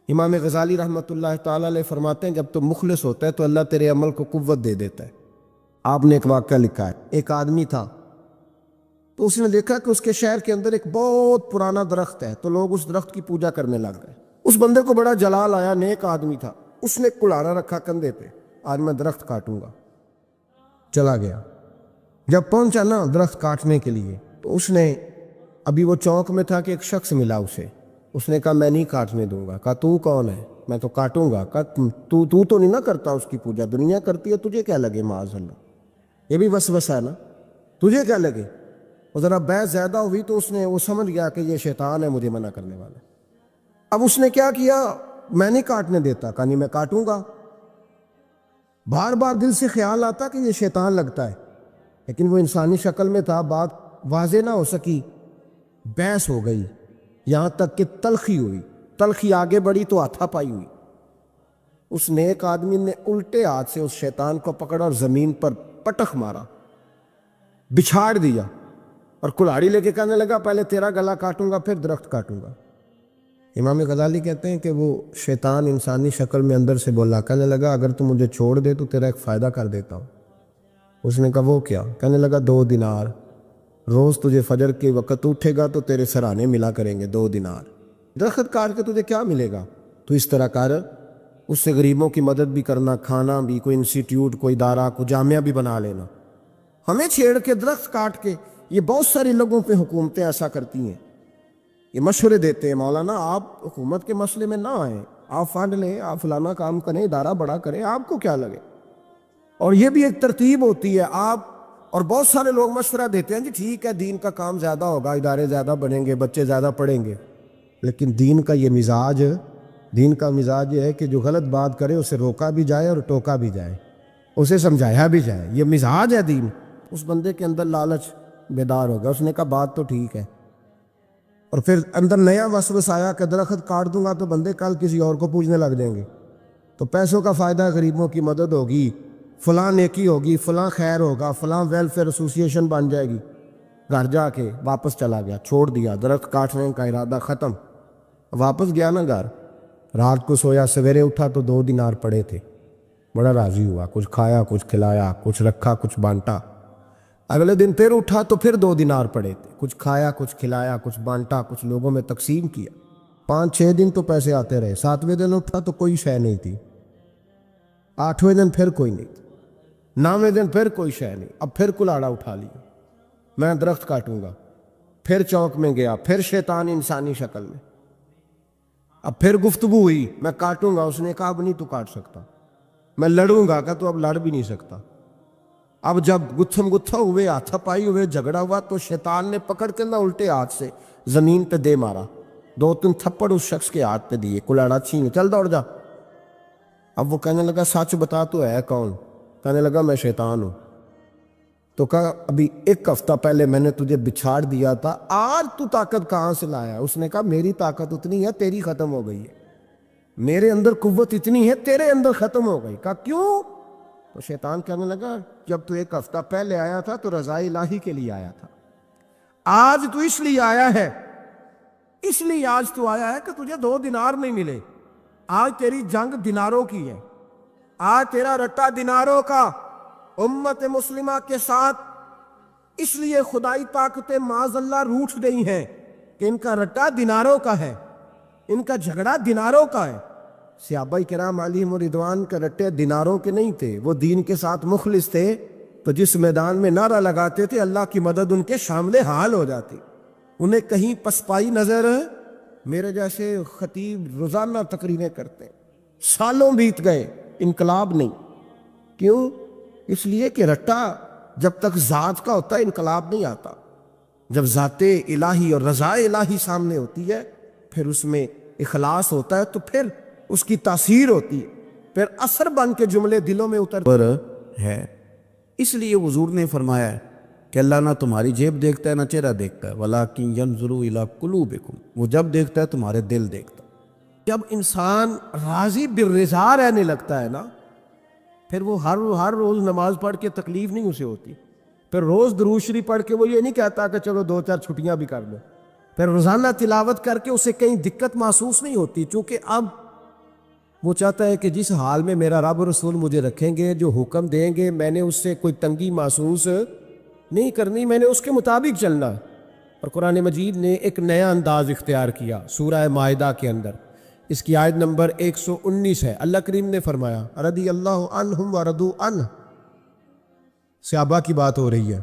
امام غزالی رحمۃ اللہ تعالیٰ علیہ فرماتے ہیں جب تو مخلص ہوتا ہے تو اللہ تیرے عمل کو قوت دے دیتا ہے۔ آپ نے ایک واقعہ لکھا ہے، ایک آدمی تھا تو اس نے دیکھا کہ اس کے شہر کے اندر ایک بہت پرانا درخت ہے، تو لوگ اس درخت کی پوجا کرنے لگ گئے۔ اس بندے کو بڑا جلال آیا، نیک آدمی تھا، اس نے کلہاڑا رکھا کندھے پہ، آج میں درخت کاٹوں گا۔ چلا گیا، جب پہنچا نا درخت کاٹنے کے لیے تو اس نے، ابھی وہ چوک میں تھا کہ ایک شخص ملا اسے، اس نے کہا میں نہیں کاٹنے دوں گا۔ کہا تو کون ہے؟ میں تو کاٹوں گا۔ کہا تو نہیں نہ کرتا اس کی پوجا، دنیا کرتی ہے، تجھے کیا لگے؟ معاذ اللہ، یہ بھی وسوسہ ہے نا، تجھے کیا لگے؟ اور ذرا بحث زیادہ ہوئی تو اس نے، وہ سمجھ گیا کہ یہ شیطان ہے مجھے منع کرنے والا۔ اب اس نے کیا کیا؟ میں نہیں کاٹنے دیتا۔ کہا نہیں میں کاٹوں گا۔ بار بار دل سے خیال آتا کہ یہ شیطان لگتا ہے، لیکن وہ انسانی شکل میں تھا، بات واضح نہ ہو سکی، بحث ہو گئی، یہاں تک کہ تلخی ہوئی، تلخی آگے بڑھی تو ہاتھا پائی ہوئی۔ اس نیک آدمی نے الٹے ہاتھ سے اس شیطان کو پکڑا اور زمین پر پٹخ مارا، بچھاڑ دیا، اور کلہاڑی لے کے کہنے لگا پہلے تیرا گلا کاٹوں گا پھر درخت کاٹوں گا۔ امام غزالی کہتے ہیں کہ وہ شیطان انسانی شکل میں اندر سے بولا، کہنے لگا اگر تو مجھے چھوڑ دے تو تیرا ایک فائدہ کر دیتا ہوں۔ اس نے کہا وہ کیا؟ کہنے لگا 2 دینار، روز تجھے فجر کے وقت اٹھے گا تو تیرے سرانے ملا کریں گے 2 دینار۔ درخت کاٹ کے تجھے کیا ملے گا؟ تو اس طرح کر، اس سے غریبوں کی مدد بھی کرنا، کھانا بھی، کوئی انسٹیٹیوٹ، کوئی ادارہ، کوئی جامعہ بھی بنا لینا۔ ہمیں چھیڑ کے درخت کاٹ کے، یہ بہت سارے لوگوں پہ حکومتیں ایسا کرتی ہیں، یہ مشورے دیتے ہیں مولانا آپ حکومت کے مسئلے میں نہ آئیں، آپ فنڈ لیں، آپ فلانا کام کریں، ادارہ بڑا کریں، آپ کو کیا لگے؟ اور یہ بھی ایک ترتیب ہوتی ہے۔ آپ اور بہت سارے لوگ مشورہ دیتے ہیں جی ٹھیک ہے دین کا کام زیادہ ہوگا، ادارے زیادہ بنیں گے، بچے زیادہ پڑھیں گے، لیکن دین کا یہ مزاج یہ ہے کہ جو غلط بات کرے اسے روکا بھی جائے اور ٹوکا بھی جائے، اسے سمجھایا بھی جائے، یہ مزاج ہے دین۔ اس بندے کے اندر لالچ بیدار ہو گیا، اس نے کہا بات تو ٹھیک ہے، اور پھر اندر نیا وسوسہ آیا کہ درخت کاٹ دوں گا تو بندے کل کسی اور کو پوجنے لگ جائیں گے، تو پیسوں کا فائدہ، غریبوں کی مدد ہوگی، فلاں نیکی ہوگی، فلاں خیر ہوگا، فلاں ویلفیئر ایسوسیشن بن جائے گی۔ گھر جا کے واپس چلا گیا، چھوڑ دیا، درخت کاٹنے کا ارادہ ختم۔ واپس گیا نا گھر، رات کو سویا، سویرے اٹھا تو 2 دینار پڑے تھے، بڑا راضی ہوا، کچھ کھایا، کچھ کھلایا، کچھ رکھا، کچھ بانٹا۔ اگلے دن پھر اٹھا تو پھر 2 دینار پڑے تھے، کچھ کھایا، کچھ کھلایا، کچھ بانٹا، کچھ لوگوں میں تقسیم کیا۔ 5-6 دن تو پیسے آتے رہے، 7ویں دن اٹھا تو کوئی شے نہیں تھی، 8ویں دن پھر کوئی نہیں تھی، 9ویں دن پھر کوئی شے نہیں۔ اب پھر کلاڑا اٹھا لیا، میں درخت کاٹوں گا۔ پھر چوک میں گیا، پھر شیطان انسانی شکل میں، اب پھر گفتگو ہوئی، میں کاٹوں گا۔ اس نے کہا اب نہیں تو کاٹ سکتا، میں لڑوں گا۔ کہا تو اب لڑ بھی نہیں سکتا۔ اب جب گتھم گتھا ہوئے، ہاتھا پائی ہوئے، جھگڑا ہوا تو شیطان نے پکڑ کے نہ الٹے ہاتھ سے زمین پہ دے مارا، 2-3 تھپڑ اس شخص کے ہاتھ پہ دیے، کلاڑا چھین، چل دوڑ جا۔ اب وہ کہنے لگا سچ بتا تو ہے کون؟ کہنے لگا میں شیطان ہوں۔ تو کہا ابھی 1 ہفتہ پہلے میں نے تجھے بچھاڑ دیا تھا، آج تو طاقت کہاں سے لایا؟ اس نے کہا میری طاقت اتنی ہے، تیری ختم ہو گئی ہے، میرے اندر قوت اتنی ہے، تیرے اندر ختم ہو گئی۔ کہا کیوں؟ تو شیطان کہنے لگا جب تو 1 ہفتہ پہلے آیا تھا تو رضا الہی کے لیے آیا تھا، آج تو اس لیے آیا ہے، اس لیے آج تو آیا ہے کہ تجھے 2 دینار نہیں ملے۔ آج تیری جنگ دیناروں کی ہے، آج تیرا رٹا دیناروں کا امت مسلمہ کے ساتھ، اس لیے خدائی طاقتیں معاذ اللہ روٹھ گئی ہیں کہ ان کا رٹا دیناروں کا ہے، ان کا جھگڑا دیناروں کا ہے۔ صحابہ کرام علیہم رضوان کے رٹے دیناروں کے نہیں تھے، وہ دین کے ساتھ مخلص تھے، تو جس میدان میں نعرہ لگاتے تھے اللہ کی مدد ان کے شامل حال ہو جاتی۔ انہیں کہیں پسپائی نظر، میرے جیسے خطیب روزانہ تقریریں کرتے ہیں، سالوں بیت گئے، انقلاب نہیں۔ کیوں؟ اس لیے کہ رٹا جب تک ذات کا ہوتا ہے انقلاب نہیں آتا، جب ذات الہی اور رضا الہی سامنے ہوتی ہے پھر اس میں اخلاص ہوتا ہے، تو پھر اس کی تاثیر ہوتی ہے، پھر اثر بن کے جملے دلوں میں اتر ہے۔ اس لیے حضور نے فرمایا ہے کہ اللہ نہ تمہاری جیب دیکھتا ہے نہ چہرہ دیکھتا ہے، وَلَٰكِن يَنْظُرُ إِلَىٰ قُلُوبِكُمْ، وہ جب دیکھتا ہے تمہارے دل دیکھتا ہے۔ جب انسان راضی بالرضا رہنے لگتا ہے نا، پھر وہ ہر روز نماز پڑھ کے تکلیف نہیں اسے ہوتی، پھر روز درود شریف پڑھ کے وہ یہ نہیں کہتا کہ چلو 2-4 چھٹیاں بھی کر لو، پھر روزانہ تلاوت کر کے اسے کہیں دقت محسوس نہیں ہوتی، چونکہ اب وہ چاہتا ہے کہ جس حال میں میرا رب و رسول مجھے رکھیں گے، جو حکم دیں گے، میں نے اس سے کوئی تنگی محسوس نہیں کرنی، میں نے اس کے مطابق چلنا۔ اور قرآن مجید نے ایک نیا انداز اختیار کیا سورہ مائدہ کے اندر، اس کی آیت نمبر 119 ہے۔ اللہ کریم نے فرمایا رضی اللہ عنہم ورضوا عنہ، صحابہ کی بات ہو رہی ہے،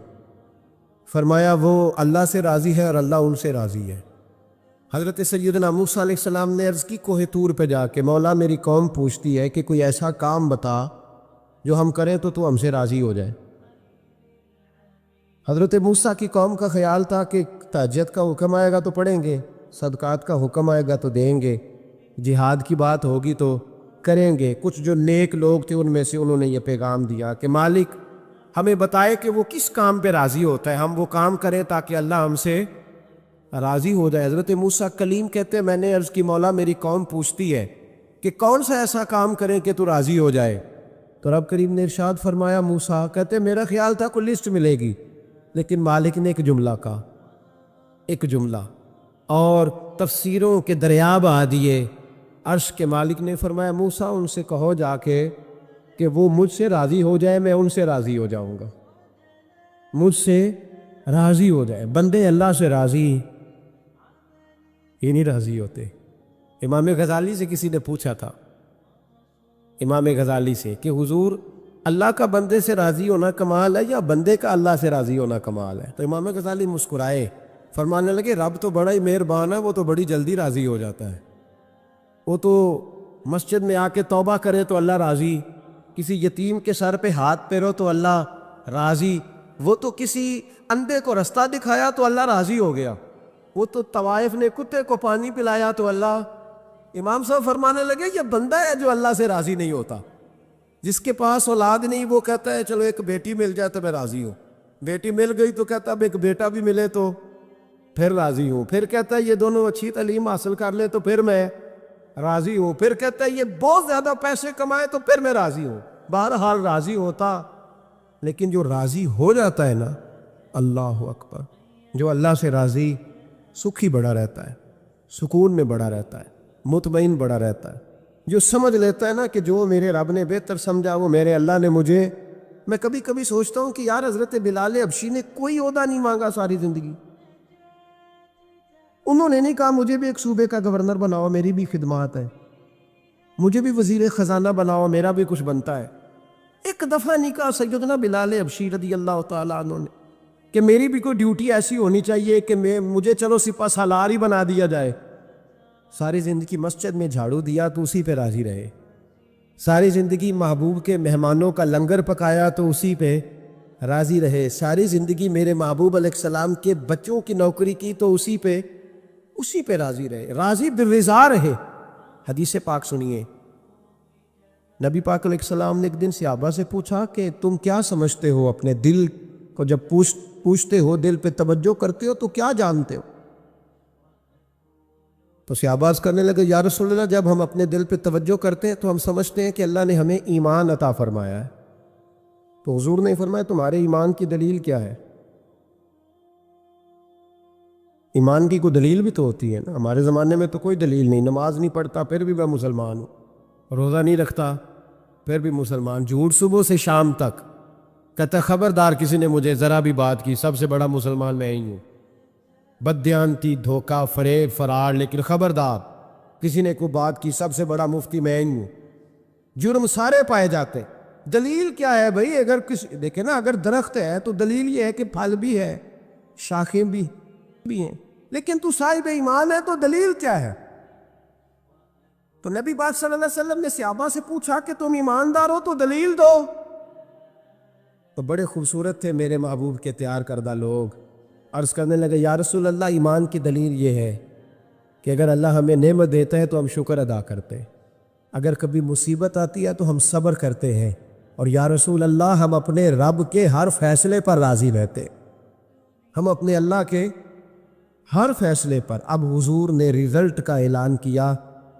فرمایا وہ اللہ سے راضی ہے اور اللہ ان سے راضی ہے۔ حضرت سیدنا موسیٰ علیہ السلام نے عرض کی کوہ طور پہ جا کے، مولا میری قوم پوچھتی ہے کہ کوئی ایسا کام بتا جو ہم کریں تو ہم سے راضی ہو جائے۔ حضرت موسیٰ کی قوم کا خیال تھا کہ تہجد کا حکم آئے گا تو پڑھیں گے، صدقات کا حکم آئے گا تو دیں گے، جہاد کی بات ہوگی تو کریں گے۔ کچھ جو نیک لوگ تھے ان میں سے انہوں نے یہ پیغام دیا کہ مالک ہمیں بتائے کہ وہ کس کام پہ راضی ہوتا ہے، ہم وہ کام کریں تاکہ اللہ ہم سے راضی ہو جائے۔ حضرت موسیٰ کلیم کہتے ہیں میں نے عرض کی مولا میری قوم پوچھتی ہے کہ کون سا ایسا کام کریں کہ تو راضی ہو جائے، تو رب کریم نے ارشاد فرمایا موسیٰ کہتے میرا خیال تھا کوئی لسٹ ملے گی، لیکن مالک نے ایک جملہ کہا، ایک جملہ، اور تفسیروں کے دریا بہا دیے۔ عرش کے مالک نے فرمایا موسیٰ ان سے کہو جا کے کہ وہ مجھ سے راضی ہو جائے، میں ان سے راضی ہو جاؤں گا، مجھ سے راضی ہو جائے۔ بندے اللہ سے راضی یہ نہیں راضی ہوتے۔ امام غزالی سے کسی نے پوچھا تھا، امام غزالی سے، کہ حضور اللہ کا بندے سے راضی ہونا کمال ہے یا بندے کا اللہ سے راضی ہونا کمال ہے؟ تو امام غزالی مسکرائے، فرمانے لگے رب تو بڑا ہی مہربان ہے، وہ تو بڑی جلدی راضی ہو جاتا ہے۔ وہ تو مسجد میں آ کے توبہ کرے تو اللہ راضی، کسی یتیم کے سر پہ ہاتھ پھیرو تو اللہ راضی، وہ تو کسی اندھے کو رستہ دکھایا تو اللہ راضی ہو گیا، وہ تو طوائف نے کتے کو پانی پلایا تو اللہ۔ امام صاحب فرمانے لگے یہ بندہ ہے جو اللہ سے راضی نہیں ہوتا، جس کے پاس اولاد نہیں وہ کہتا ہے چلو ایک بیٹی مل جائے تو میں راضی ہوں، بیٹی مل گئی تو کہتا اب ایک بیٹا بھی ملے تو پھر راضی ہوں، پھر کہتا ہے یہ دونوں اچھی تعلیم حاصل کر لیں تو پھر میں راضی ہوں، پھر کہتا ہے یہ بہت زیادہ پیسے کمائے تو پھر میں راضی ہوں۔ بہرحال راضی ہوتا، لیکن جو راضی ہو جاتا ہے نا، اللہ اکبر، جو اللہ سے راضی سکھی بڑا رہتا ہے، سکون میں بڑا رہتا ہے، مطمئن بڑا رہتا ہے، جو سمجھ لیتا ہے نا کہ جو میرے رب نے بہتر سمجھا وہ میرے اللہ نے مجھے۔ میں کبھی کبھی سوچتا ہوں کہ یار حضرت بلال حبشی نے کوئی عہدہ نہیں مانگا ساری زندگی، انہوں نے نہیں کہا مجھے بھی ایک صوبے کا گورنر بناؤ میری بھی خدمات ہے، مجھے بھی وزیر خزانہ بناؤ میرا بھی کچھ بنتا ہے۔ ایک دفعہ نہیں کہا سیدنا بلال حبشی رضی اللہ تعالیٰ عنہ نے کہ میری بھی کوئی ڈیوٹی ایسی ہونی چاہیے کہ مجھے چلو سپہ سالار ہی بنا دیا جائے۔ ساری زندگی مسجد میں جھاڑو دیا تو اسی پہ راضی رہے، ساری زندگی محبوب کے مہمانوں کا لنگر پکایا تو اسی پہ راضی رہے، ساری زندگی میرے محبوب علیہ السلام کے بچوں کی نوکری کی تو اسی پہ راضی رہے، راضی بالرضا رہے۔ حدیث پاک سنیے، نبی پاک علیہ السلام نے ایک دن صحابہ سے پوچھا کہ تم کیا سمجھتے ہو، اپنے دل کو جب پوچھتے ہو، دل پہ توجہ کرتے ہو تو کیا جانتے ہو؟ تو صحابہ عرض کرنے لگے یا رسول اللہ جب ہم اپنے دل پہ توجہ کرتے ہیں تو ہم سمجھتے ہیں کہ اللہ نے ہمیں ایمان عطا فرمایا ہے۔ تو حضور نے فرمایا تمہارے ایمان کی دلیل کیا ہے؟ ایمان کی کوئی دلیل بھی تو ہوتی ہے نا، ہمارے زمانے میں تو کوئی دلیل نہیں، نماز نہیں پڑھتا پھر بھی میں مسلمان ہوں، روزہ نہیں رکھتا پھر بھی مسلمان، جھوٹ صبح سے شام تک، کہتا خبردار کسی نے مجھے ذرا بھی بات کی سب سے بڑا مسلمان میں ہی ہوں، بددیانتی، دھوکہ، فریب، فرار، لیکن خبردار کسی نے کوئی بات کی سب سے بڑا مفتی میں ہی ہوں۔ جرم سارے پائے جاتے، دلیل کیا ہے بھائی؟ اگر دیکھیں نا، اگر درخت ہے تو دلیل یہ ہے کہ پھل بھی ہے، شاخیں بھی ہیں، لیکن تو صاحب ایمان ہے تو دلیل کیا ہے؟ تو نبی پاک صلی اللہ علیہ وسلم نے صحابہ سے پوچھا کہ تم ایماندار ہو تو دلیل دو۔ تو بڑے خوبصورت تھے میرے محبوب کے تیار کردہ لوگ، عرض کرنے لگے یا رسول اللہ ایمان کی دلیل یہ ہے کہ اگر اللہ ہمیں نعمت دیتا ہے تو ہم شکر ادا کرتے ہیں، اگر کبھی مصیبت آتی ہے تو ہم صبر کرتے ہیں، اور یا رسول اللہ ہم اپنے رب کے ہر فیصلے پر راضی رہتے، ہم اپنے اللہ کے ہر فیصلے پر۔ اب حضور نے رزلٹ کا اعلان کیا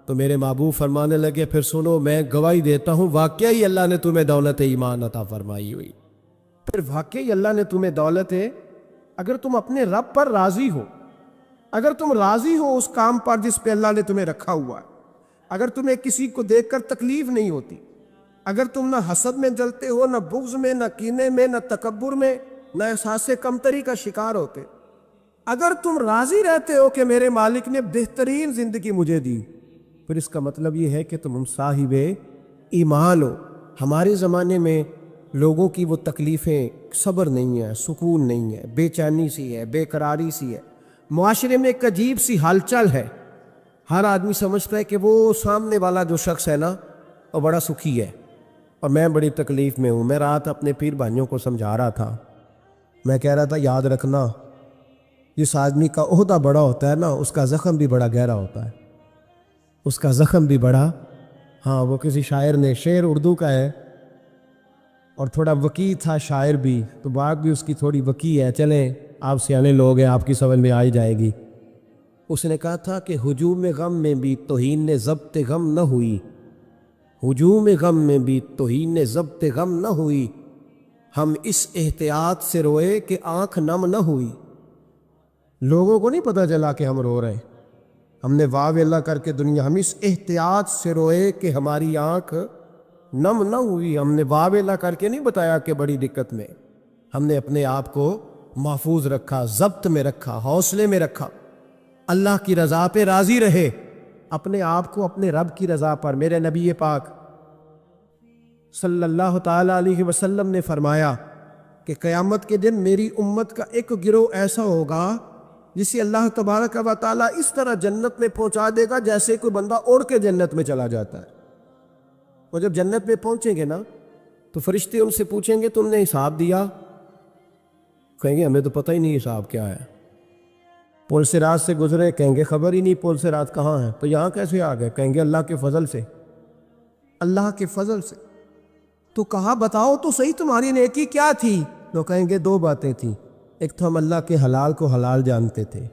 تو میرے محبوب فرمانے لگے پھر سنو میں گواہی دیتا ہوں واقعی اللہ نے تمہیں دولت ایمان عطا فرمائی ہوئی، پھر واقعی اللہ نے تمہیں دولت ہے، اگر تم اپنے رب پر راضی ہو، اگر تم راضی ہو اس کام پر جس پہ اللہ نے تمہیں رکھا ہوا ہے، اگر تمہیں کسی کو دیکھ کر تکلیف نہیں ہوتی، اگر تم نہ حسد میں جلتے ہو، نہ بغض میں، نہ کینے میں، نہ تکبر میں، نہ احساس کمتری کا شکار ہوتے، اگر تم راضی رہتے ہو کہ میرے مالک نے بہترین زندگی مجھے دی، پھر اس کا مطلب یہ ہے کہ تم صاحب ایمان ہو۔ ہمارے زمانے میں لوگوں کی وہ تکلیفیں، صبر نہیں ہے، سکون نہیں ہے، بے چینی سی ہے، بے قراری سی ہے، معاشرے میں ایک عجیب سی ہلچل ہے۔ ہر آدمی سمجھتا ہے کہ وہ سامنے والا جو شخص ہے نا وہ بڑا سکھی ہے اور میں بڑی تکلیف میں ہوں۔ میں رات اپنے پیر بھائیوں کو سمجھا رہا تھا، میں کہہ رہا تھا یاد رکھنا جس آدمی کا عہدہ بڑا ہوتا ہے نا اس کا زخم بھی بڑا گہرا ہوتا ہے، اس کا زخم بھی بڑا، ہاں وہ کسی شاعر نے، شعر اردو کا ہے اور تھوڑا وقی تھا شاعر بھی، تو بات بھی اس کی تھوڑی وقی ہے، چلیں آپ سیانے لوگ ہیں آپ کی سمجھ میں آ ہی جائے گی۔ اس نے کہا تھا کہ ہجوم غم میں بھی توہین ضبط غم نہ ہوئی، ہجوم غم میں بھی توہین ضبط غم نہ ہوئی، ہم اس احتیاط سے روئے کہ آنکھ نم نہ ہوئی۔ لوگوں کو نہیں پتہ چلا کہ ہم رو رہے ہیں، ہم نے واہ اللہ کر کے دنیا، ہم اس احتیاط سے روئے کہ ہماری آنکھ نم نہ ہوئی۔ ہم نے واہ اللہ کر کے نہیں بتایا کہ بڑی دقت میں، ہم نے اپنے آپ کو محفوظ رکھا، ضبط میں رکھا، حوصلے میں رکھا، اللہ کی رضا پہ راضی رہے، اپنے آپ کو اپنے رب کی رضا پر۔ میرے نبی پاک صلی اللہ تعالیٰ علیہ وسلم نے فرمایا کہ قیامت کے دن میری امت کا ایک گروہ ایسا ہوگا جسے اللہ تبارک و تعالیٰ اس طرح جنت میں پہنچا دے گا جیسے کوئی بندہ اڑ کے جنت میں چلا جاتا ہے۔ وہ جب جنت میں پہنچیں گے نا تو فرشتے ان سے پوچھیں گے تم نے حساب دیا؟ کہیں گے ہمیں تو پتہ ہی نہیں حساب کیا ہے۔ پل سے رات سے گزرے، کہیں گے خبر ہی نہیں پل سے رات کہاں ہے، تو یہاں کیسے آ گئے؟ کہیں گے اللہ کے فضل سے، اللہ کے فضل سے۔ تو کہا بتاؤ تو صحیح تمہاری نیکی کیا تھی؟ تو کہیں گے دو باتیں تھیں، ایک تو ہم اللہ کے حلال کو حلال جانتے تھے،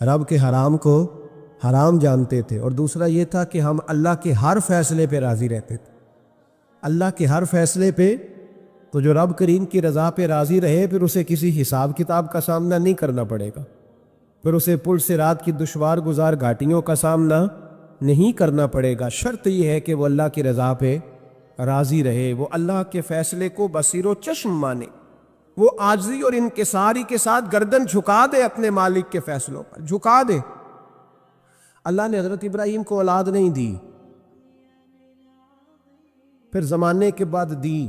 رب کے حرام کو حرام جانتے تھے، اور دوسرا یہ تھا کہ ہم اللہ کے ہر فیصلے پہ راضی رہتے تھے، اللہ کے ہر فیصلے پہ۔ تو جو رب کریم کی رضا پہ راضی رہے پھر اسے کسی حساب کتاب کا سامنا نہیں کرنا پڑے گا، پھر اسے پل سے رات کی دشوار گزار گھاٹیوں کا سامنا نہیں کرنا پڑے گا۔ شرط یہ ہے کہ وہ اللہ کی رضا پہ راضی رہے، وہ اللہ کے فیصلے کو بصیر و چشم مانے، وہ عاجزی اور انکساری کے ساتھ گردن جھکا دے، اپنے مالک کے فیصلوں پر جھکا دے۔ اللہ نے حضرت ابراہیم کو اولاد نہیں دی، پھر زمانے کے بعد دی،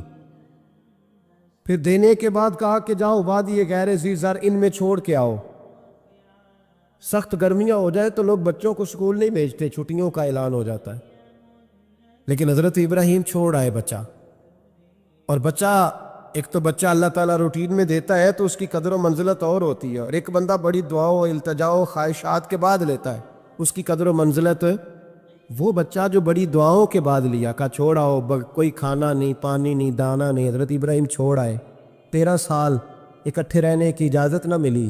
پھر دینے کے بعد کہا کہ جاؤ وادی غیر ذی زرع ان میں چھوڑ کے آؤ۔ سخت گرمیاں ہو جائے تو لوگ بچوں کو سکول نہیں بھیجتے، چھٹیوں کا اعلان ہو جاتا ہے، لیکن حضرت ابراہیم چھوڑ آئے بچہ، اور بچہ ایک تو بچہ اللہ تعالیٰ روٹین میں دیتا ہے تو اس کی قدر و منزلت اور ہوتی ہے، اور ایک بندہ بڑی دعاؤں التجاؤ خواہشات کے بعد لیتا ہے اس کی قدر و منزلت۔ وہ بچہ جو بڑی دعاؤں کے بعد لیا، کہا چھوڑ آؤ، کوئی کھانا نہیں، پانی نہیں، دانہ نہیں، حضرت ابراہیم چھوڑ آئے۔ 13 سال اکٹھے رہنے کی اجازت نہ ملی،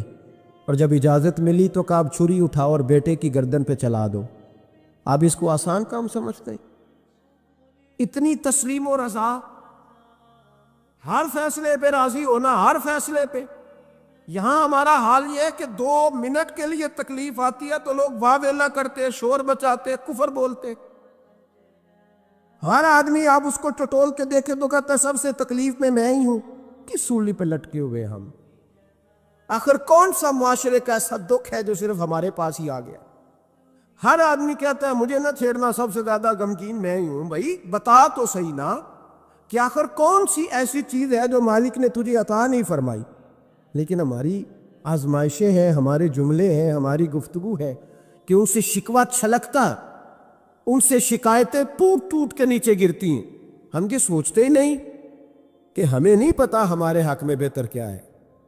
اور جب اجازت ملی تو کہا اب چھری اٹھاؤ اور بیٹے کی گردن پہ چلا دو۔ آپ اس کو آسان کام سمجھتے ہیں؟ اتنی تسلیم و رضا، ہر فیصلے پہ راضی ہونا، ہر فیصلے پہ۔ یہاں ہمارا حال یہ ہے کہ 2 منٹ کے لیے تکلیف آتی ہے تو لوگ واہ ویلا کرتے، شور بچاتے، کفر بولتے۔ ہر آدمی آپ اس کو ٹٹول کے دیکھے تو کہتا ہے سب سے تکلیف میں ہی ہوں۔ کس سولی پہ لٹکے ہوئے ہم؟ آخر کون سا معاشرے کا ایسا دکھ ہے جو صرف ہمارے پاس ہی آ گیا؟ ہر آدمی کہتا ہے مجھے نہ چھیڑنا، سب سے زیادہ غمگین میں ہی ہوں۔ بھائی بتا تو صحیح نا کہ آخر کون سی ایسی چیز ہے جو مالک نے تجھے عطا نہیں فرمائی؟ لیکن ہماری آزمائشیں ہیں، ہمارے جملے ہیں، ہماری گفتگو ہے کہ ان سے شکوہ چھلکتا، ان سے شکایتیں ٹوٹ ٹوٹ کے نیچے گرتی ہیں۔ ہم یہ سوچتے ہی نہیں کہ ہمیں نہیں پتا ہمارے حق میں بہتر کیا ہے،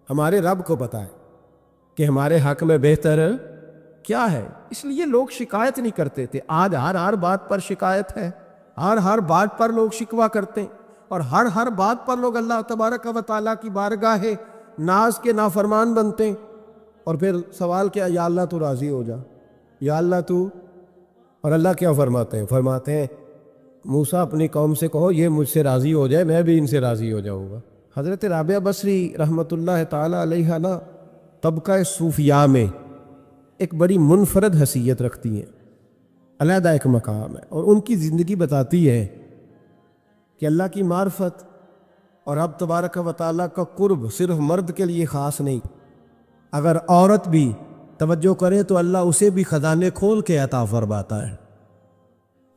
ہمارے رب کو پتا ہے کہ ہمارے حق میں بہتر کیا ہے۔ اس لیے لوگ شکایت نہیں کرتے تھے، آج ہر بات پر شکایت ہے، ہر بات پر لوگ شکوہ کرتے ہیں، اور ہر بات پر لوگ اللہ تبارک و تعالیٰ کی بارگاہ ناز کے نافرمان بنتے ہیں۔ اور پھر سوال کیا، یا اللہ تو راضی ہو جا، یا اللہ تو، اور اللہ کیا فرماتے ہیں موسیٰ اپنی قوم سے کہو یہ مجھ سے راضی ہو جائے میں بھی ان سے راضی ہو جاؤں گا۔ حضرت رابعہ بصری رحمۃ اللہ تعالیٰ علیہ نا طبقہ صوفیاء میں ایک بڑی منفرد حیثیت رکھتی ہیں۔ علیحدہ ایک مقام ہے، اور ان کی زندگی بتاتی ہے کہ اللہ کی معرفت اور رب تبارک و تعالیٰ کا قرب صرف مرد کے لیے خاص نہیں، اگر عورت بھی توجہ کرے تو اللہ اسے بھی خزانے کھول کے عطا فرماتا ہے،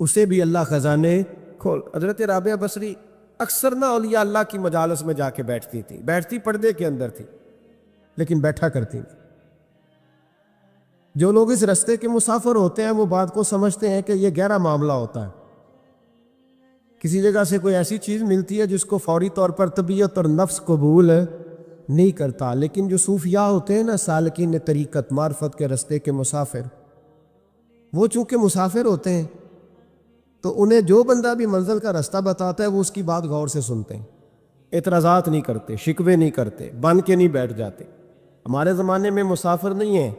اسے بھی اللہ خزانے کھول۔ حضرت رابعہ بصری اکثر نہ اولیاء اللہ کی مجالس میں جا کے بیٹھتی تھی، بیٹھتی پردے کے اندر تھی لیکن بیٹھا کرتی تھی۔ جو لوگ اس رستے کے مسافر ہوتے ہیں وہ بات کو سمجھتے ہیں کہ یہ گہرا معاملہ ہوتا ہے، کسی جگہ سے کوئی ایسی چیز ملتی ہے جس کو فوری طور پر طبیعت اور نفس قبول نہیں کرتا، لیکن جو صوفیاء ہوتے ہیں نا، سالکین طریقت، معرفت کے رستے کے مسافر، وہ چونکہ مسافر ہوتے ہیں تو انہیں جو بندہ بھی منزل کا رستہ بتاتا ہے وہ اس کی بات غور سے سنتے ہیں، اعتراضات نہیں کرتے، شکوے نہیں کرتے، بن کے نہیں بیٹھ جاتے۔ ہمارے زمانے میں مسافر نہیں ہیں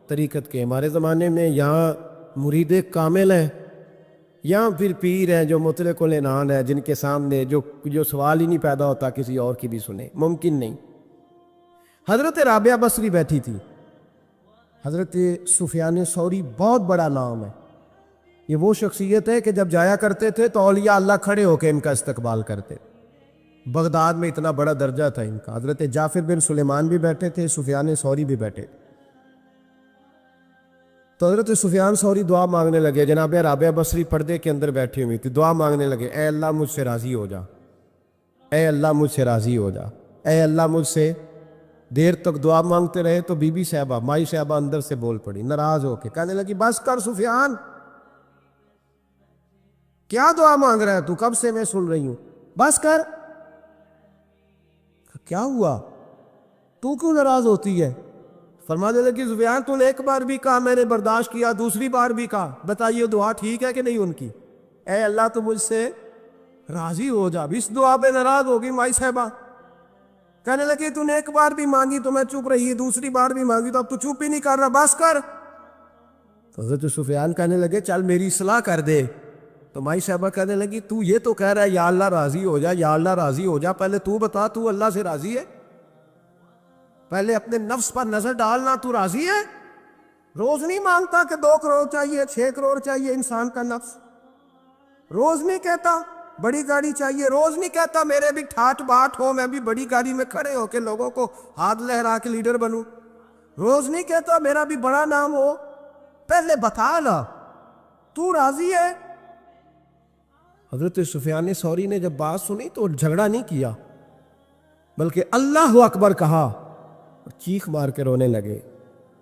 طریقت کے، ہمارے زمانے میں یہاں مرید کامل ہیں یا پھر پیر ہیں جو مطلق العنان ہے، جن کے سامنے جو سوال ہی نہیں پیدا ہوتا کسی اور کی بھی سنے، ممکن نہیں۔ حضرت رابعہ بصری بیٹھی تھی، حضرت سفیان ثوری بہت بڑا نام ہے، یہ وہ شخصیت ہے کہ جب جایا کرتے تھے تو اولیاء اللہ کھڑے ہو کے ان کا استقبال کرتے، بغداد میں اتنا بڑا درجہ تھا ان کا۔ حضرت جعفر بن سلیمان بھی بیٹھے تھے، سفیان ثوری بھی بیٹھے تھے۔ تو حضرت سفیان ثوری دعا مانگنے لگے، جناب رابعہ بصری پردے کے اندر بیٹھی ہوئی تھی، دعا مانگنے لگے، اے اللہ مجھ سے راضی ہو جا، اے اللہ مجھ سے راضی ہو جا، اے اللہ مجھ سے۔ دیر تک دعا مانگتے رہے تو بی بی صاحبہ، مائی صاحبہ اندر سے بول پڑی ناراض ہو کے، کہنے لگی بس کر سفیان، کیا دعا مانگ رہا ہے تو، کب سے میں سن رہی ہوں، بس کر۔ کیا ہوا، تو کیوں ناراض ہوتی ہے؟ فرمانے لگی سفیان تو نے ایک بار بھی کہا، میں نے برداشت کیا، دوسری بار بھی کہا، بتائیے دعا ٹھیک ہے کہ نہیں ان کی؟ اے اللہ تو مجھ سے راضی ہو جا، اس دعا پہ ناراض ہوگی مائی صاحبہ۔ کہنے لگی تو نے ایک بار بھی مانگی تو میں چپ رہی، دوسری بار بھی مانگی تو اب تو چپ ہی نہیں کر رہا، بس کر۔ تو حضرت سفیان کہنے لگے چل میری اصلاح کر دے۔ تو مائی صاحبہ کہنے لگی تو یہ تو کہہ رہا ہے یا اللہ راضی ہو جا، یا اللہ راضی ہو جا، پہلے تو بتا تو اللہ سے راضی ہے؟ پہلے اپنے نفس پر نظر ڈالنا، تو راضی ہے؟ روز نہیں مانگتا کہ 2 کروڑ چاہیے، 6 کروڑ چاہیے، انسان کا نفس روز نہیں کہتا بڑی گاڑی چاہیے، روز نہیں کہتا میرے بھی ٹھاٹ باٹ ہو، میں بھی بڑی گاڑی میں کھڑے ہو کے لوگوں کو ہاتھ لہرا کے لیڈر بنوں، روز نہیں کہتا میرا بھی بڑا نام ہو، پہلے بتا نا تو راضی ہے؟ حضرت سفیان ثوری نے جب بات سنی تو جھگڑا نہیں کیا بلکہ اللہ اکبر کہا اور چیخ مار کے رونے لگے،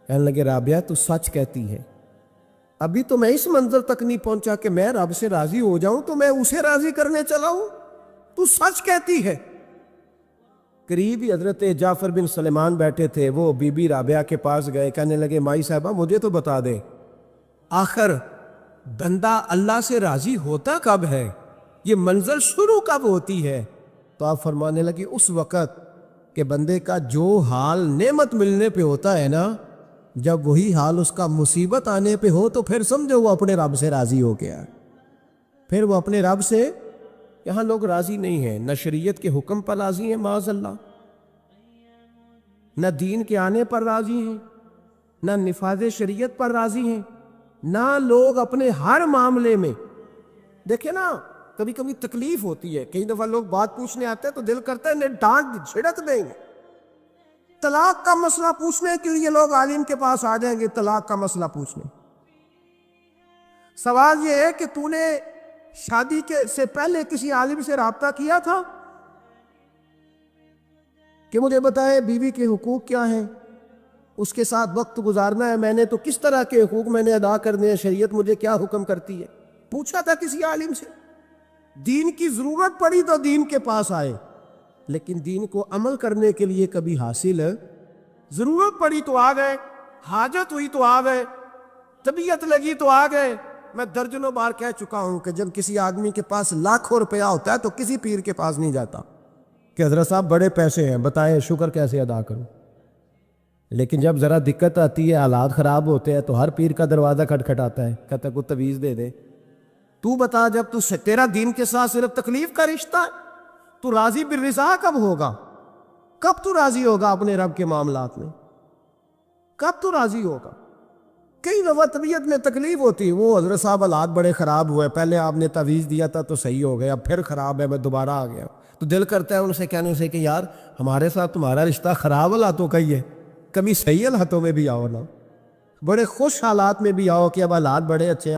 کہنے لگے رابعہ تو سچ کہتی ہے، ابھی تو میں اس منظر تک نہیں پہنچا کہ میں رب سے راضی ہو جاؤں تو میں اسے راضی کرنے چلا ہوں، تو سچ کہتی ہے۔ قریب ہی حضرت جعفر بن سلیمان بیٹھے تھے، وہ بی بی رابعہ کے پاس گئے، کہنے لگے مائی صاحبہ مجھے تو بتا دیں آخر بندہ اللہ سے راضی ہوتا کب ہے، یہ منزل شروع کب ہوتی ہے؟ تو آپ فرمانے لگے اس وقت کہ بندے کا جو حال نعمت ملنے پہ ہوتا ہے نا، جب وہی حال اس کا مصیبت آنے پہ ہو تو پھر سمجھو وہ اپنے رب سے راضی ہو گیا، پھر وہ اپنے رب سے۔ یہاں لوگ راضی نہیں ہیں، نہ شریعت کے حکم پر راضی ہیں معاذ اللہ، نہ دین کے آنے پر راضی ہیں، نہ نفاذ شریعت پر راضی ہیں، نہ لوگ اپنے ہر معاملے میں۔ دیکھیں نا کبھی کبھی تکلیف ہوتی ہے، کئی دفعہ لوگ بات پوچھنے آتے ہیں تو دل کرتا ہے انہیں ڈانٹ چھڑک دیں گے، طلاق کا مسئلہ پوچھنے کے لیے لوگ عالم کے پاس آ جائیں گے، طلاق کا مسئلہ پوچھنے۔ سوال یہ ہے کہ تو نے شادی سے پہلے کسی عالم سے رابطہ کیا تھا کہ مجھے بتائے بیوی کے حقوق کیا ہیں، اس کے ساتھ وقت گزارنا ہے، میں نے تو کس طرح کے حقوق میں نے ادا کرنے ہیں، شریعت مجھے کیا حکم کرتی ہے؟ پوچھا تھا کسی عالم سے؟ دین کی ضرورت پڑی تو دین کے پاس آئے، لیکن دین کو عمل کرنے کے لیے کبھی حاصل ضرورت پڑی تو آ گئے، حاجت ہوئی تو آ گئے، طبیعت لگی تو آ گئے۔ میں درجنوں بار کہہ چکا ہوں کہ جب کسی آدمی کے پاس لاکھوں روپیہ ہوتا ہے تو کسی پیر کے پاس نہیں جاتا کہ حضرت صاحب بڑے پیسے ہیں بتائیں شکر کیسے ادا کروں، لیکن جب ذرا دقت آتی ہے، حالات خراب ہوتے ہیں تو ہر پیر کا دروازہ کھٹکھٹاتا ہے، کہتا ہے کوئی تعویذ دے دے۔ تو بتا جب تو تیرا دین کے ساتھ صرف تکلیف کا رشتہ ہے تو راضی بالرضا کب ہوگا؟ کب تو راضی ہوگا اپنے رب کے معاملات میں؟ کب تو راضی ہوگا؟ کئی دفعہ طبیعت میں تکلیف ہوتی، وہ حضرت صاحب حالات بڑے خراب ہوئے، پہلے آپ نے تعویذ دیا تھا تو صحیح ہو گیا، پھر خراب ہے، میں دوبارہ آ گیا، تو دل کرتا ہے ان سے کہنے سے کہ یار ہمارے ساتھ تمہارا رشتہ خراب حالاتوں کا ہی ہے، کبھی صحیح حالاتوں میں بھی آؤ نا، بڑے خوش حالات میں بھی آؤ کہ اب حالات بڑے اچھے ہیں۔